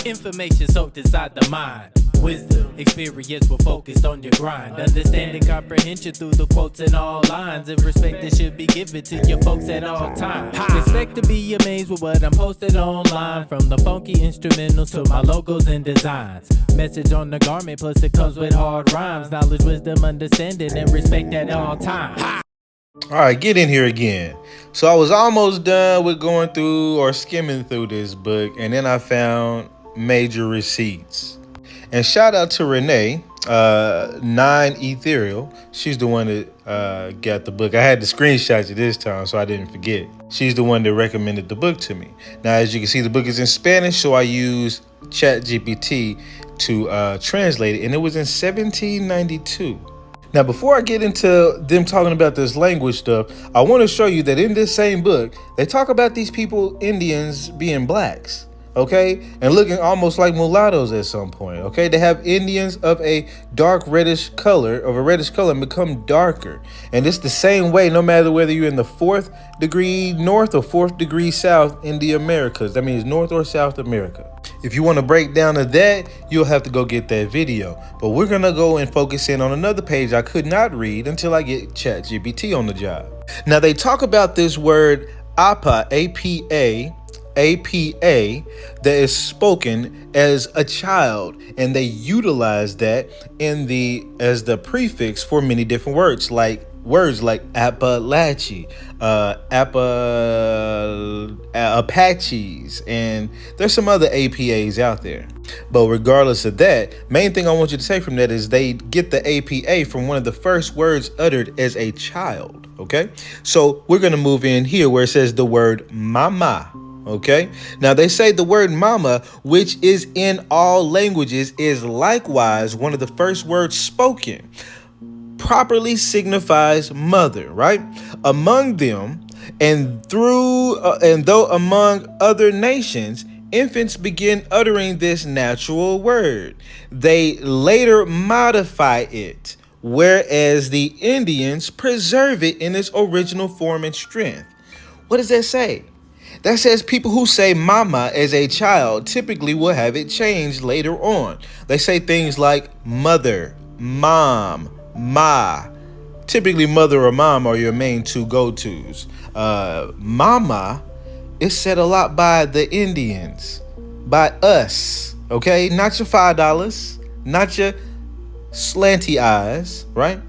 Information soaked inside the mind. Wisdom, experience, we're focused on your grind. Understanding comprehension through the quotes and all lines. And respect that should be given to your folks at all times. Expect to be amazed with what I'm posting online. From the funky instrumentals to my logos and designs. Message on the garment, plus it comes with hard rhymes. Knowledge, wisdom, understanding, and respect at all times. All right, get in here again. So I was almost done with going through or skimming through this book, and then I found major receipts. And shout out to Renee, 9 Ethereal. She's the one that got the book. I had to screenshot you this time so I didn't forget. She's the one that recommended the book to me. Now, as you can see, the book is in Spanish, so I used ChatGPT to translate it, and it was in 1792. Now, before I get into them talking about this language stuff, I want to show you that in this same book, they talk about these people, Indians, being blacks, okay? And looking almost like mulattoes at some point, okay? They have Indians of a dark reddish color, and become darker. And it's the same way no matter whether you're in the 4th degree north or 4th degree south in the Americas. That means North or South America. If you want to break down to that, you'll have to go get that video. But we're going to go and focus in on another page I could not read until I get ChatGPT on the job. Now, they talk about this word APA, A-P-A, APA, that is spoken as a child, and they utilize that as the prefix for many different words like Appalachia, Apaches, and there's some other APAs out there. But regardless of that, main thing I want you to take from that is they get the APA from one of the first words uttered as a child. Okay, so we're gonna move in here where it says the word mama. Okay, now they say the word mama, which is in all languages, is likewise one of the first words spoken, properly signifies mother, right? Among them, and though among other nations, infants begin uttering this natural word, they later modify it, whereas the Indians preserve it in its original form and strength. What does that say? That says people who say mama as a child typically will have it changed later on. They say things like mother, mom, ma. Typically mother or mom are your main two go-tos. Mama is said a lot by the Indians, by us, okay? Not your $5, not your slanty eyes, right?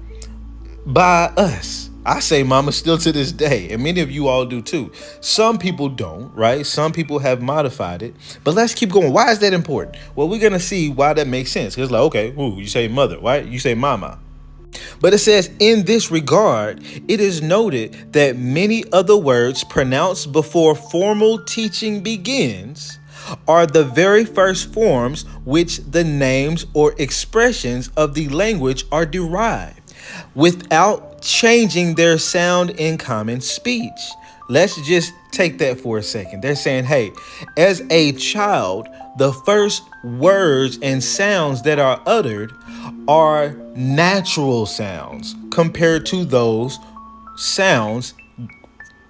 By us. I say mama still to this day, and many of you all do too. Some people don't, right? Some people have modified it, but let's keep going. Why is that important? Well, we're going to see why that makes sense. It's like, okay, you say mother, right? You say mama. But it says, in this regard, it is noted that many other words pronounced before formal teaching begins are the very first forms which the names or expressions of the language are derived, without changing their sound in common speech. Let's just take that for a second. They're saying, hey, as a child, the first words and sounds that are uttered are natural sounds compared to those sounds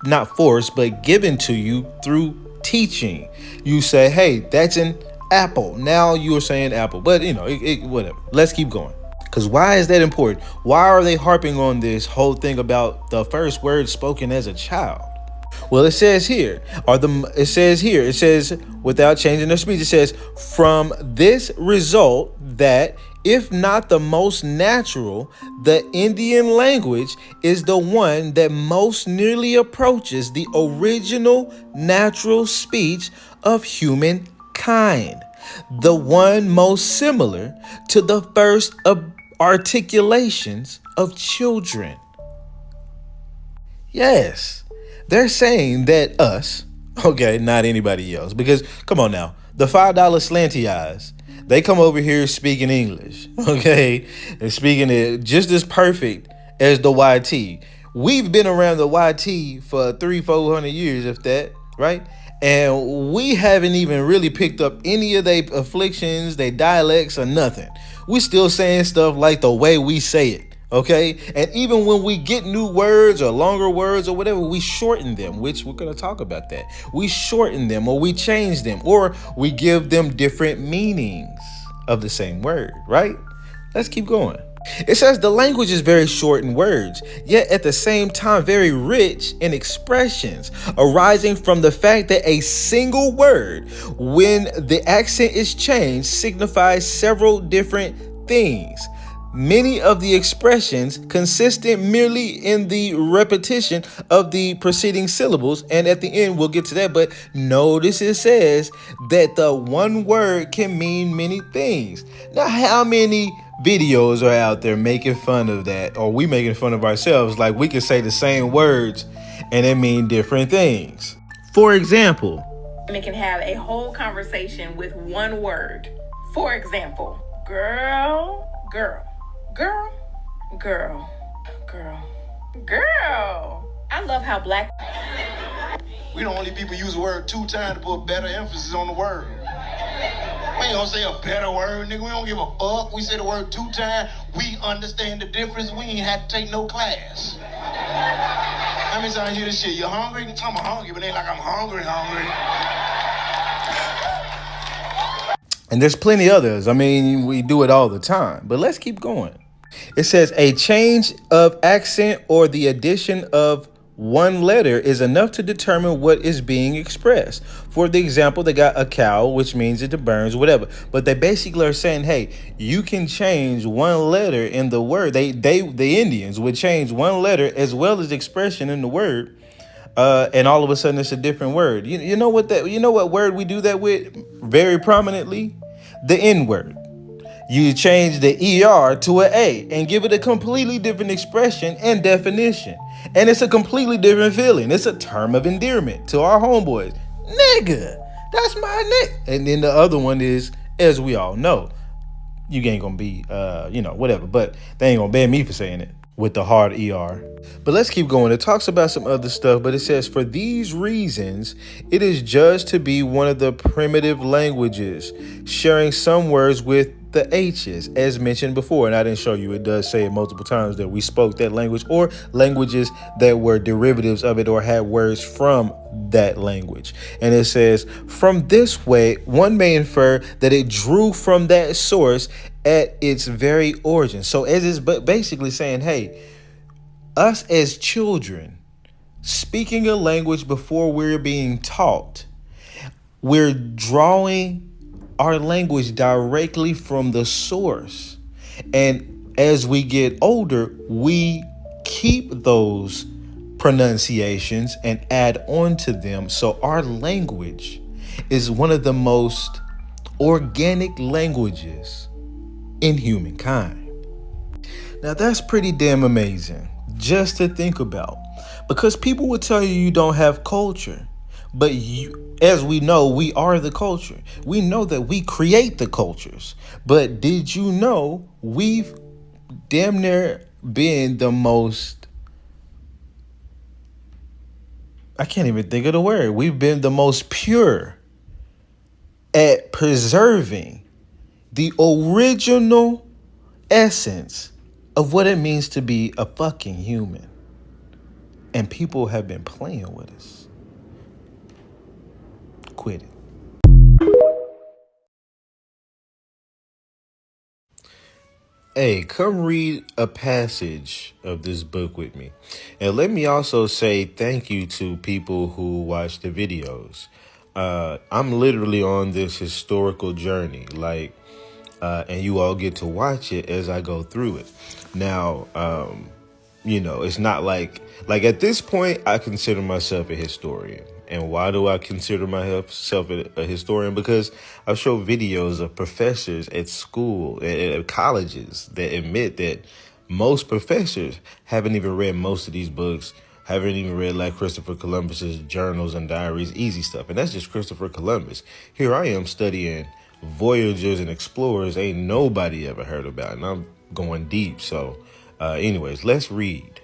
not forced, but given to you through teaching. You say, hey, that's an apple. Now you are saying apple, but whatever. Let's keep going. Because why is that important? Why are they harping on this whole thing about the first word spoken as a child? Well, it says without changing their speech, it says, from this result that, if not the most natural, the Indian language is the one that most nearly approaches the original natural speech of humankind, the one most similar to the first articulations of children. Yes, they're saying that us, okay, not anybody else, because come on now, the $5 slanty eyes, they come over here speaking English, okay, and speaking it just as perfect as the YT. We've been around the YT for 300-400 years, if that, right? And we haven't even really picked up any of their afflictions, their dialects, or nothing. We still saying stuff like the way we say it, Okay. And even when we get new words or longer words or whatever, we shorten them, which we're going to talk about that. We shorten them or we change them or we give them different meanings of the same word, right? Let's keep going. It says the language is very short in words, yet at the same time very rich in expressions, arising from the fact that a single word, when the accent is changed, signifies several different things. Many of the expressions consistent merely in the repetition of the preceding syllables, and at the end we'll get to that, but notice it says that the one word can mean many things. Now, how many videos are out there making fun of that, or we making fun of ourselves, like we can say the same words and it mean different things? For example, and it can have a whole conversation with one word. For example, girl, girl. Girl, girl, girl, girl. I love how black. We the only people use the word 2 times to put better emphasis on the word. We ain't gonna say a better word, nigga. We don't give a fuck. We say the word 2 times. We understand the difference. We ain't had to take no class. How many times you hear this shit? You hungry? I'm hungry, but it ain't like I'm hungry. And there's plenty others. I mean, we do it all the time, but let's keep going. It says a change of accent or the addition of one letter is enough to determine what is being expressed. For the example, they got a cow, which means it burns, whatever. But they basically are saying, hey, you can change one letter in the word. The Indians would change one letter as well as expression in the word. And all of a sudden it's a different word. You know what word we do that with very prominently? The N word. You change the ER to an A and give it a completely different expression and definition. And it's a completely different feeling. It's a term of endearment to our homeboys. Nigga, that's my nigga. And then the other one is, as we all know, you ain't gonna be, whatever. But they ain't gonna ban me for saying it with the hard ER. But let's keep going. It talks about some other stuff, but it says, for these reasons, it is judged to be one of the primitive languages, sharing some words with the H's, as mentioned before. And I didn't show you, it does say it multiple times that we spoke that language or languages that were derivatives of it or had words from that language. And it says, from this way, one may infer that it drew from that source at its very origin. So as it's basically saying, hey, us as children speaking a language before we're being taught, we're drawing our language directly from the source. And as we get older, we keep those pronunciations and add on to them. So our language is one of the most organic languages in humankind. Now that's pretty damn amazing just to think about, because people will tell you don't have culture, but as we know, we are the culture. We know that we create the cultures, but did you know we've damn near been the most, I can't even think of the word. We've been the most pure at preserving the original essence of what it means to be a fucking human. And people have been playing with us. Quit it. Hey, come read a passage of this book with me. And let me also say thank you to people who watch the videos. I'm literally on this historical journey, and you all get to watch it as I go through it. Now, it's not like at this point, I consider myself a historian. And why do I consider myself a historian? Because I've showed videos of professors at school, at colleges, that admit that most professors haven't even read most of these books, haven't even read like Christopher Columbus's journals and diaries, easy stuff. And that's just Christopher Columbus. Here I am studying voyagers and explorers ain't nobody ever heard about. And I'm going deep. So anyways, let's read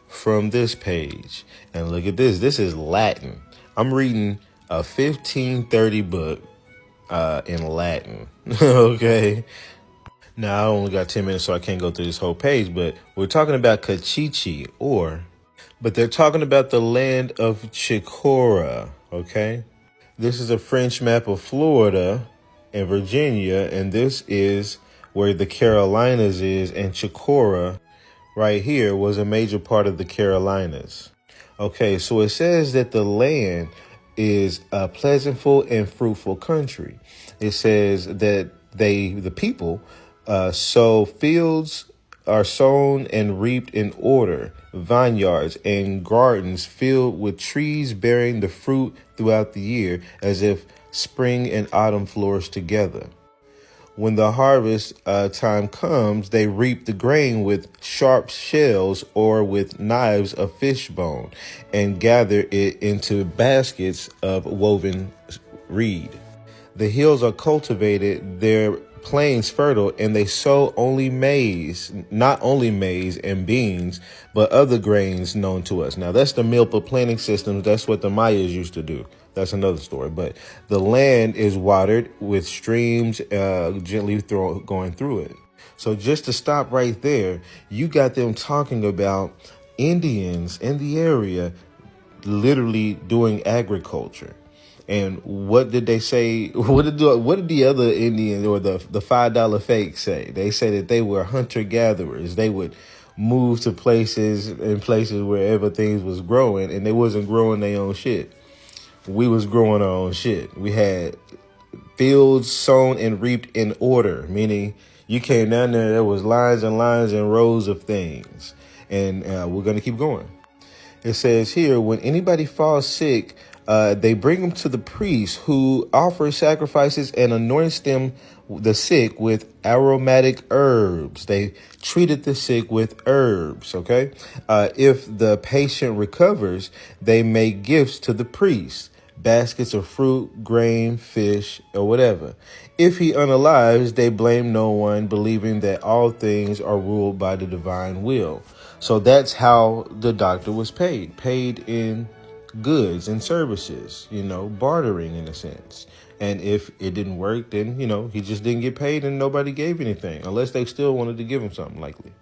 from this page. And look at this. This is Latin. I'm reading a 1530 book in Latin. Okay. Now, I only got 10 minutes, so I can't go through this whole page, but we're talking about Kachichi, but they're talking about the land of Chicora, okay? This is a French map of Florida and Virginia, and this is where the Carolinas is, and Chicora right here was a major part of the Carolinas. Okay, so it says that the land is a pleasantful and fruitful country. It says that the people, sow fields are sown and reaped in order, vineyards and gardens filled with trees bearing the fruit throughout the year, as if spring and autumn flourish together. When the harvest time comes, they reap the grain with sharp shells or with knives of fish bone and gather it into baskets of woven reed. The hills are cultivated, their plains fertile, and they sow only maize, not only maize and beans, but other grains known to us. Now, that's the milpa planting systems. That's what the Mayas used to do. That's another story. But the land is watered with streams gently going through it. So just to stop right there, you got them talking about Indians in the area literally doing agriculture. And what did they say? What did the other Indians or the $5 fake say? They said that they were hunter gatherers. They would move to places wherever things was growing, and they wasn't growing their own shit. We was growing our own shit. We had fields sown and reaped in order, meaning you came down there was lines and lines and rows of things, and we're gonna keep going. It says here, when anybody falls sick, they bring them to the priest, who offers sacrifices and anoints the sick, with aromatic herbs. They treated the sick with herbs, okay? If the patient recovers, they make gifts to the priest, baskets of fruit, grain, fish, or whatever. If he unalives, they blame no one, believing that all things are ruled by the divine will. So that's how the doctor was paid in goods and services, bartering in a sense. And if it didn't work, then, he just didn't get paid and nobody gave anything, unless they still wanted to give him something, likely.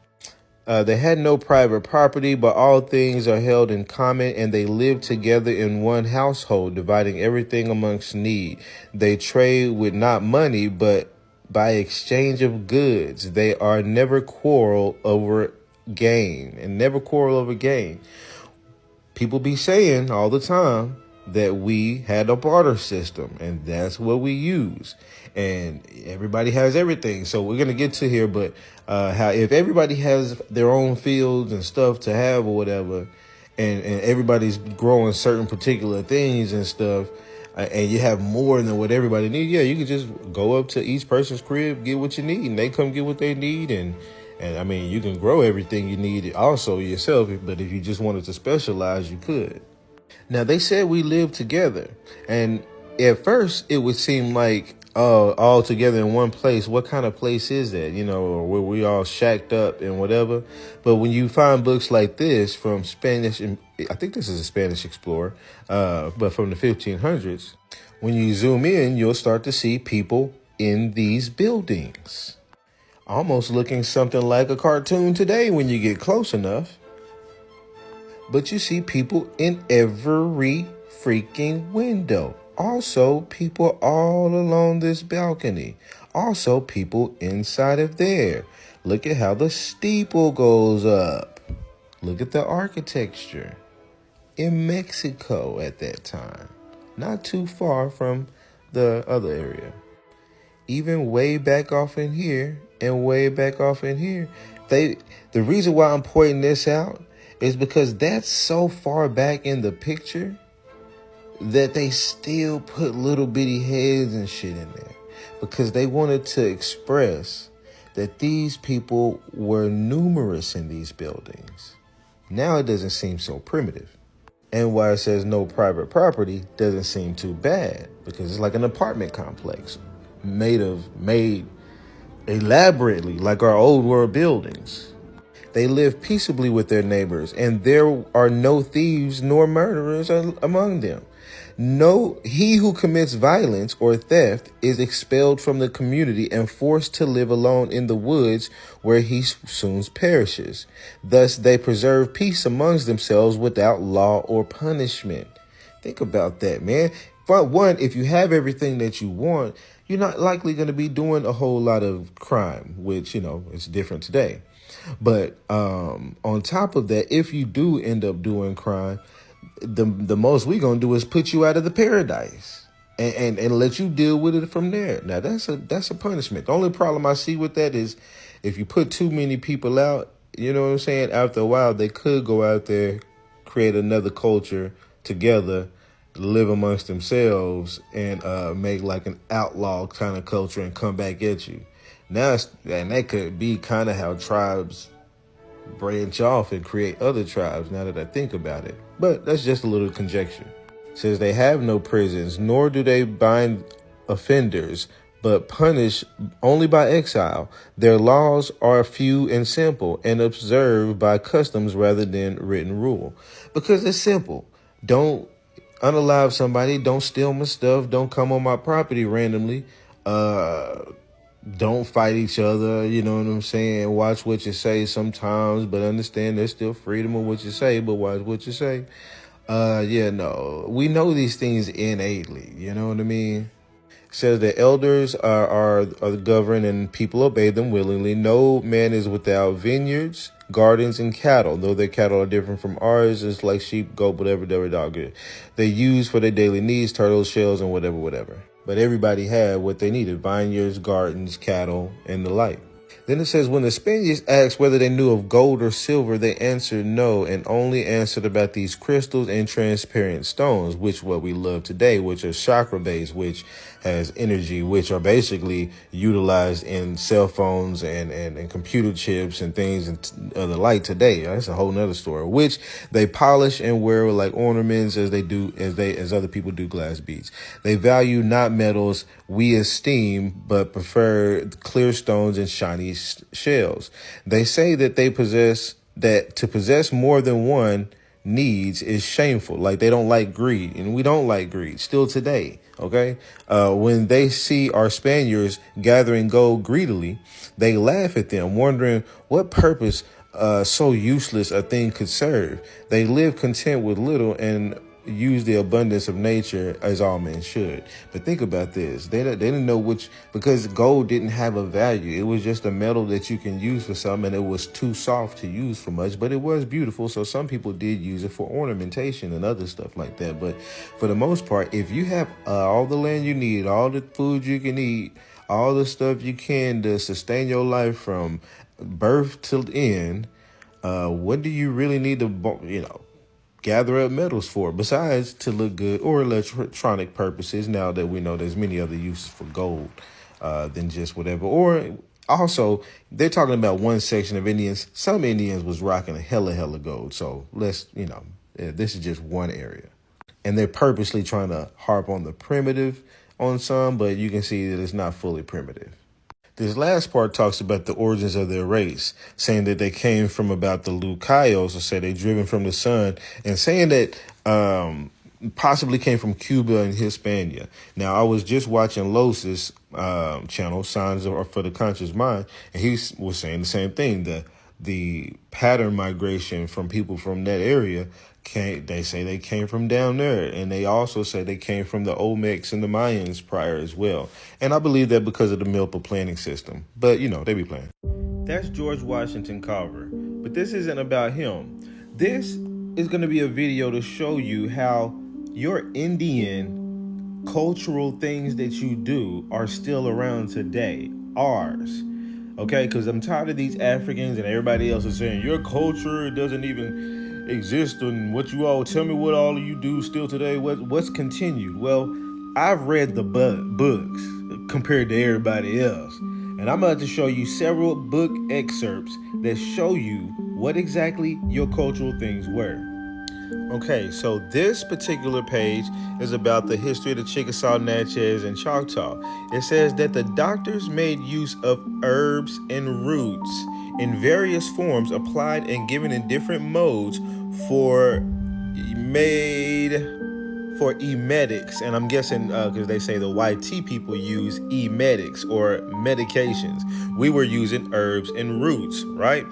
They had no private property, but all things are held in common, and they live together in one household, dividing everything amongst need. They trade with not money, but by exchange of goods. They are never quarrel over gain. People be saying all the time that we had a barter system, and that's what we use. And everybody has everything. So we're going to get to here, but how if everybody has their own fields and stuff to have or whatever, and everybody's growing certain particular things and stuff, and you have more than what everybody needs, you can just go up to each person's crib, get what you need, and they come get what they need. And I mean, you can grow everything you need also yourself, but if you just wanted to specialize, you could. Now, they said we live together, and at first it would seem like all together in one place. What kind of place is that? Where we all shacked up and whatever. But when you find books like this from Spanish, and I think this is a Spanish explorer, but from the 1500s, when you zoom in, you'll start to see people in these buildings, almost looking something like a cartoon today when you get close enough. But you see people in every freaking window. Also, people all along this balcony. Also, people inside of there. Look at how the steeple goes up. Look at the architecture in Mexico at that time. Not too far from the other area. Even way back off in here and way back off in here. The reason why I'm pointing this out is because that's so far back in the picture that they still put little bitty heads and shit in there, because they wanted to express that these people were numerous in these buildings. Now it doesn't seem so primitive. And why it says no private property doesn't seem too bad, because it's like an apartment complex made elaborately like our old world buildings. They live peaceably with their neighbors, and there are no thieves nor murderers among them. No, he who commits violence or theft is expelled from the community and forced to live alone in the woods where he soon perishes. Thus, they preserve peace amongst themselves without law or punishment. Think about that, man. For one, if you have everything that you want, you're not likely going to be doing a whole lot of crime, which, is different today. But on top of that, if you do end up doing crime, the most we gonna do is put you out of the paradise and let you deal with it from there. Now that's a punishment. The only problem I see with that is if you put too many people out, you know what I'm saying? After a while, they could go out there, create another culture together, live amongst themselves, and make like an outlaw kind of culture and come back at you. And that could be kind of how tribes branch off and create other tribes, now that I think about it. But that's just a little conjecture. It says they have no prisons, nor do they bind offenders, but punish only by exile. Their laws are few and simple, and observed by customs rather than written rule. Because it's simple. Don't unalive somebody, don't steal my stuff, don't come on my property randomly. Don't fight each other, you know what I'm saying? Watch what you say sometimes, but understand there's still freedom of what you say, but watch what you say. We know these things innately, you know what I mean? It says the elders are governed and people obey them willingly. No man is without vineyards, gardens, and cattle, though their cattle are different from ours. It's like sheep, goat, whatever, dog. They use for their daily needs, turtles, shells, and whatever. But everybody had what they needed: vineyards, gardens, cattle, and the like. Then it says, when the Spaniards asked whether they knew of gold or silver, they answered no, and only answered about these crystals and transparent stones, which what we love today, which are chakra-based, which has energy, which are basically utilized in cell phones and computer chips and things and the like today. That's a whole nother story, which they polish and wear like ornaments as other people do glass beads. They value not metals we esteem, but prefer clear stones and shiny shells. They say that to possess more than one needs is shameful. Like they don't like greed, and we don't like greed still today. Okay. When they see our Spaniards gathering gold greedily, they laugh at them, wondering what purpose so useless a thing could serve. They live content with little and use the abundance of nature as all men should. But think about this. They didn't know because gold didn't have a value. It was just a metal that you can use for something, and it was too soft to use for much, but it was beautiful. So some people did use it for ornamentation and other stuff like that. But for the most part, if you have all the land you need, all the food you can eat, all the stuff you can to sustain your life from birth till end, what do you really need to, gather up metals for, besides to look good or electronic purposes? Now that we know there's many other uses for gold than just whatever. Or also, they're talking about one section of Indians. Some Indians was rocking a hella gold. So this is just one area. And they're purposely trying to harp on the primitive on some, but you can see that it's not fully primitive. This last part talks about the origins of their race, saying that they came from about the Lucayos, or say they driven from the sun, and saying that possibly came from Cuba and Hispania. Now, I was just watching Los's channel, Signs for the Conscious Mind, and he was saying the same thing. The pattern migration from people from that area they say they came from down there, and they also say they came from the Olmecs and the Mayans prior as well. And I believe that because of the Milpa planning system. But, they be playing. That's George Washington Carver. But this isn't about him. This is going to be a video to show you how your Indian cultural things that you do are still around today. Ours. Okay, because I'm tired of these Africans and everybody else is saying your culture doesn't even exist, and what you all tell me what all of you do still today. What's continued? Well, I've read the books compared to everybody else, and I'm about to show you several book excerpts that show you what exactly your cultural things were. Okay, so this particular page is about the history of the Chickasaw, Natchez, and Choctaw. It says that the doctors made use of herbs and roots in various forms, applied and given in different modes for for emetics, and I'm guessing because they say the YT people use emetics or medications. We were using herbs and roots, right?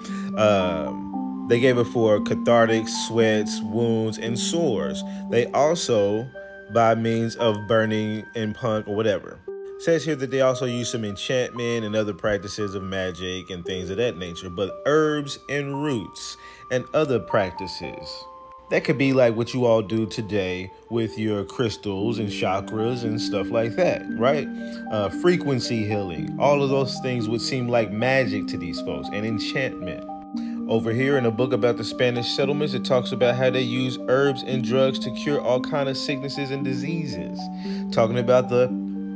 They gave it for cathartic, sweats, wounds, and sores. They also, by means of burning and punk or whatever. Says here that they also use some enchantment and other practices of magic and things of that nature, but herbs and roots and other practices. That could be like what you all do today with your crystals and chakras and stuff like that, right? Frequency healing. All of those things would seem like magic to these folks and enchantment. Over here in a book about the Spanish settlements, it talks about how they use herbs and drugs to cure all kind of sicknesses and diseases. Talking about the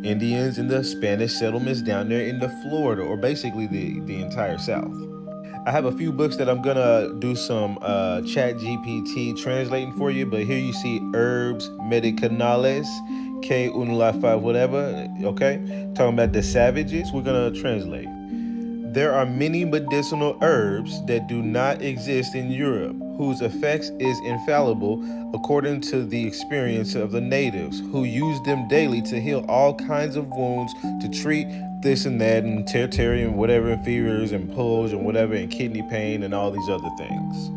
Indians and the Spanish settlements down there in the Florida, or basically the entire South. I have a few books that I'm gonna do some chat GPT translating for you, but here you see herbs medicinales, que un la fa whatever, okay? Talking about the savages, we're gonna translate. There are many medicinal herbs that do not exist in Europe, whose effects is infallible according to the experience of the natives, who use them daily to heal all kinds of wounds, to treat this and that, and tertiary and whatever, and fevers and pulls and whatever, and kidney pain and all these other things.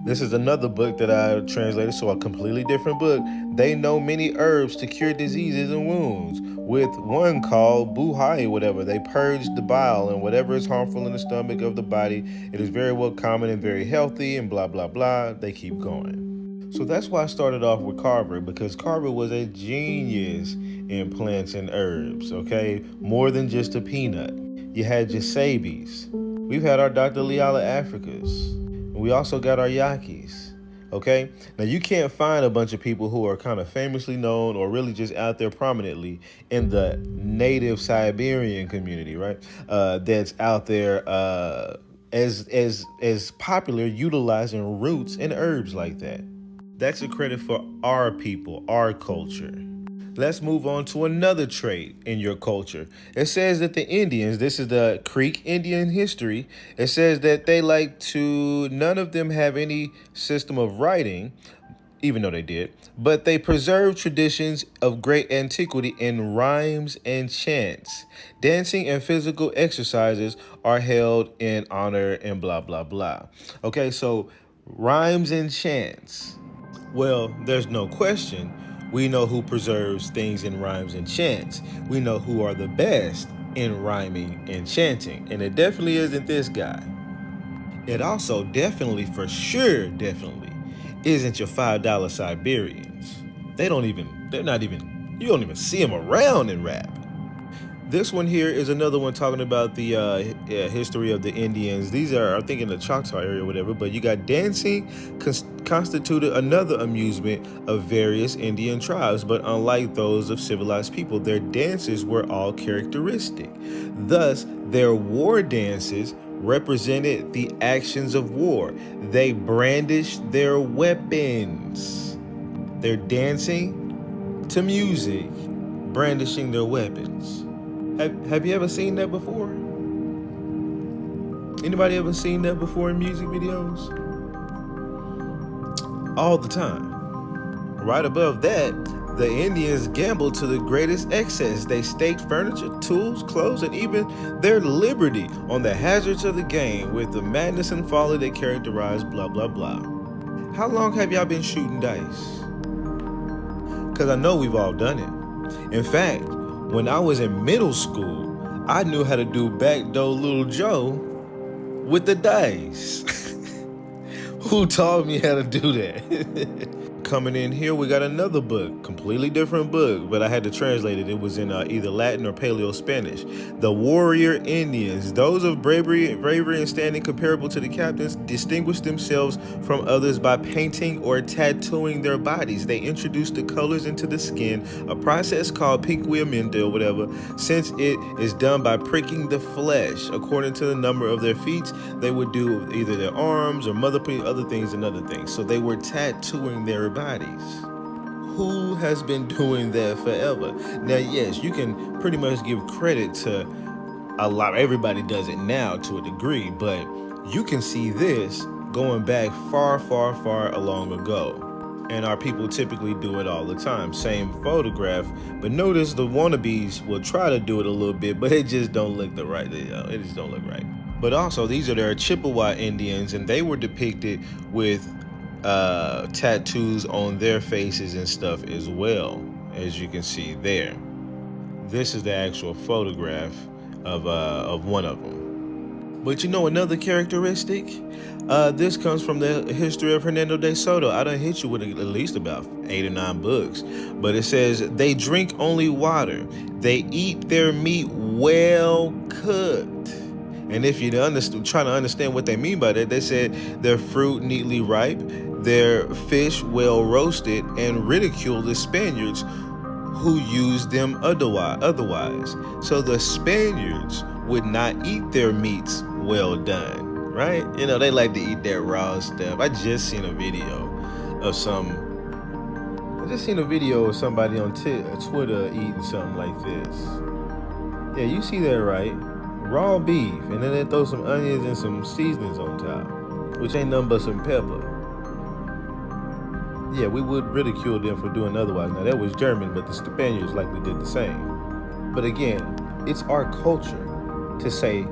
This is another book that I translated, so a completely different book. They know many herbs to cure diseases and wounds. With one called buhai, whatever, they purge the bile and whatever is harmful in the stomach of the body. It is very well common and very healthy, and blah, blah, blah. They keep going. So that's why I started off with Carver, because Carver was a genius in plants and herbs, okay? More than just a peanut. You had your Sabis. We've had our Dr. Leala Africas. We also got our Yakis, okay? Now, you can't find a bunch of people who are kind of famously known or really just out there prominently in the native Siberian community, right? That's out there as popular utilizing roots and herbs like that. That's a credit for our people, our culture. Let's move on to another trait in your culture. It says that the Indians, this is the Creek Indian history, it says that they none of them have any system of writing, even though they did, but they preserve traditions of great antiquity in rhymes and chants. Dancing and physical exercises are held in honor and blah, blah, blah. Okay, so rhymes and chants. Well, there's no question. We know who preserves things in rhymes and chants. We know who are the best in rhyming and chanting. And it definitely isn't this guy. It also definitely, for sure, definitely, isn't your $5 Siberians. You don't even see them around in rap. This one here is another one talking about the history of the Indians. These are, I think, in the Choctaw area or whatever, but you got dancing constituted another amusement of various Indian tribes, but unlike those of civilized people, their dances were all characteristic. Thus, their war dances represented the actions of war. They brandished their weapons. They're dancing to music, brandishing their weapons. Have you ever seen that before? Anybody ever seen that before in music videos? All the time. Right above that, the Indians gambled to the greatest excess. They staked furniture, tools, clothes, and even their liberty on the hazards of the game with the madness and folly that characterized blah, blah, blah. How long have y'all been shooting dice? Because I know we've all done it. In fact, when I was in middle school, I knew how to do backdoor Little Joe with the dice. Who taught me how to do that? Coming in here, we got another book, completely different book, but I had to translate it. It was in either Latin or Paleo Spanish. The Warrior Indians, those of bravery and standing comparable to the captains, distinguished themselves from others by painting or tattooing their bodies. They introduced the colors into the skin, a process called pinguiamiento or whatever, since it is done by pricking the flesh. According to the number of their feet, they would do either their arms or other things and other things. So they were tattooing their bodies. Who has been doing that forever? Now, yes, you can pretty much give credit to a lot. Everybody does it now to a degree, but you can see this going back far, far, far long ago. And our people typically do it all the time. Same photograph, but notice the wannabes will try to do it a little bit, but it just don't look the right. It just don't look right. But also, these are their Chippewa Indians, and they were depicted with tattoos on their faces and stuff as well, as you can see there. This is the actual photograph of one of them. But you know another characteristic? This comes from the history of Hernando de Soto. I done hit you with at least about 8 or 9 books. But it says, they drink only water. They eat their meat well cooked. And if you're trying to understand what they mean by that, they said their fruit neatly ripe, their fish well roasted, and ridicule the Spaniards who used them otherwise. So the Spaniards would not eat their meats well done, right? You know, they like to eat their raw stuff. I just seen a video of somebody on Twitter eating something like this. Yeah, you see that right? Raw beef, and then they throw some onions and some seasonings on top, which ain't nothing but some pepper. Yeah, we would ridicule them for doing otherwise. Now, that was German, but the Spaniards likely did the same. But again, it's our culture to say,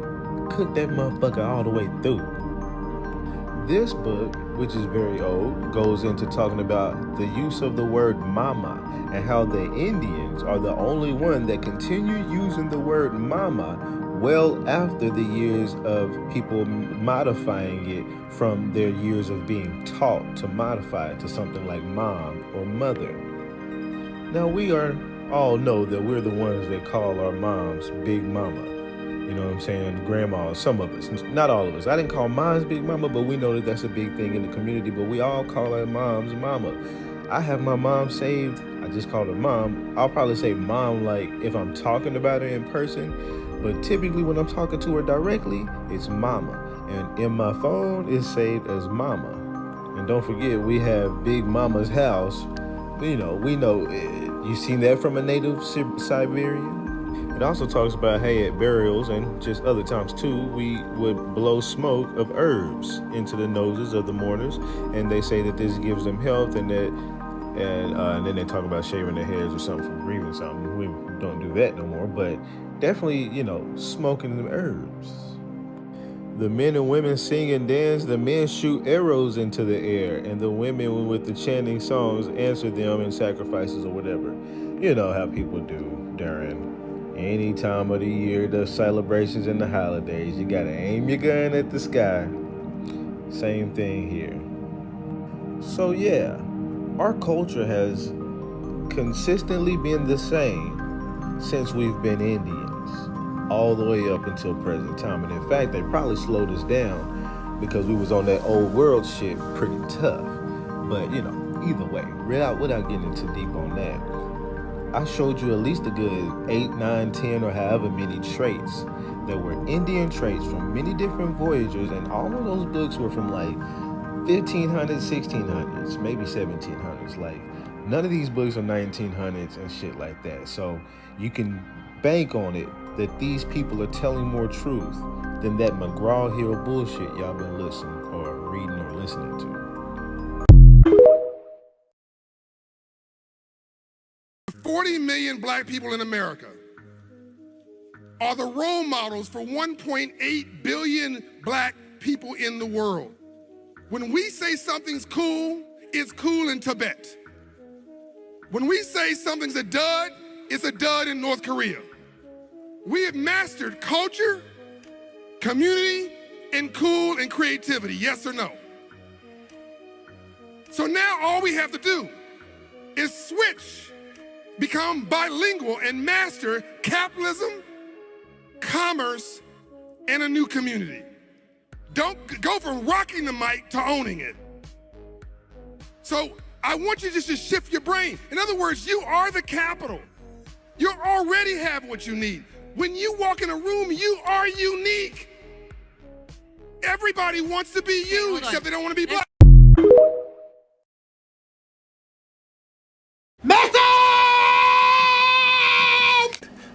cook that motherfucker all the way through. This book, which is very old, goes into talking about the use of the word mama and how the Indians are the only one that continue using the word mama well after the years of people modifying it from their years of being taught to modify it to something like mom or mother. Now, we all know that we're the ones that call our moms Big Mama. You know what I'm saying? Grandma, some of us, not all of us. I didn't call mine's Big Mama, but we know that that's a big thing in the community, but we all call our moms Mama. I have my mom saved. I just call her Mom. I'll probably say Mom like if I'm talking about her in person, but typically when I'm talking to her directly, it's Mama. And in my phone, it's saved as Mama. And don't forget, we have Big Mama's house. We know, you've seen that from a native Siberian. It also talks about, hey, at burials and just other times too, we would blow smoke of herbs into the noses of the mourners, and they say that this gives them health, and then they talk about shaving their heads or something for grieving something. We don't do that no more, but definitely, smoking the herbs. The men and women sing and dance. The men shoot arrows into the air, and the women with the chanting songs answer them in sacrifices or whatever. You know how people do during any time of the year, the celebrations and the holidays. You gotta aim your gun at the sky. Same thing here. So yeah, our culture has consistently been the same since we've been Indians, all the way up until present time. And in fact, they probably slowed us down because we was on that old world shit pretty tough. But either way, without getting too deep on that, I showed you at least a good 8, 9, 10, or however many traits that were Indian traits from many different voyagers, and all of those books were from like 1500s, 1600s, maybe 1700s. Like, none of these books are 1900s and shit like that. So you can bank on it that these people are telling more truth than that McGraw-Hill bullshit y'all been listening or reading or listening to. 40 million black people in America are the role models for 1.8 billion black people in the world. When we say something's cool, it's cool in Tibet. When we say something's a dud, it's a dud in North Korea. We have mastered culture, community, and cool and creativity, yes or no? So now all we have to do is switch, become bilingual, and master capitalism, commerce, and a new community. Don't go from rocking the mic to owning it. So I want you just to shift your brain. In other words, you are the capital. You already have what you need. When you walk in a room, you are unique. Everybody wants to be you, except they don't want to be black.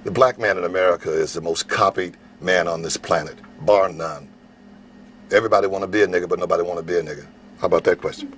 The black man in America is the most copied man on this planet, bar none. Everybody want to be a nigga, but nobody want to be a nigga. How about that question?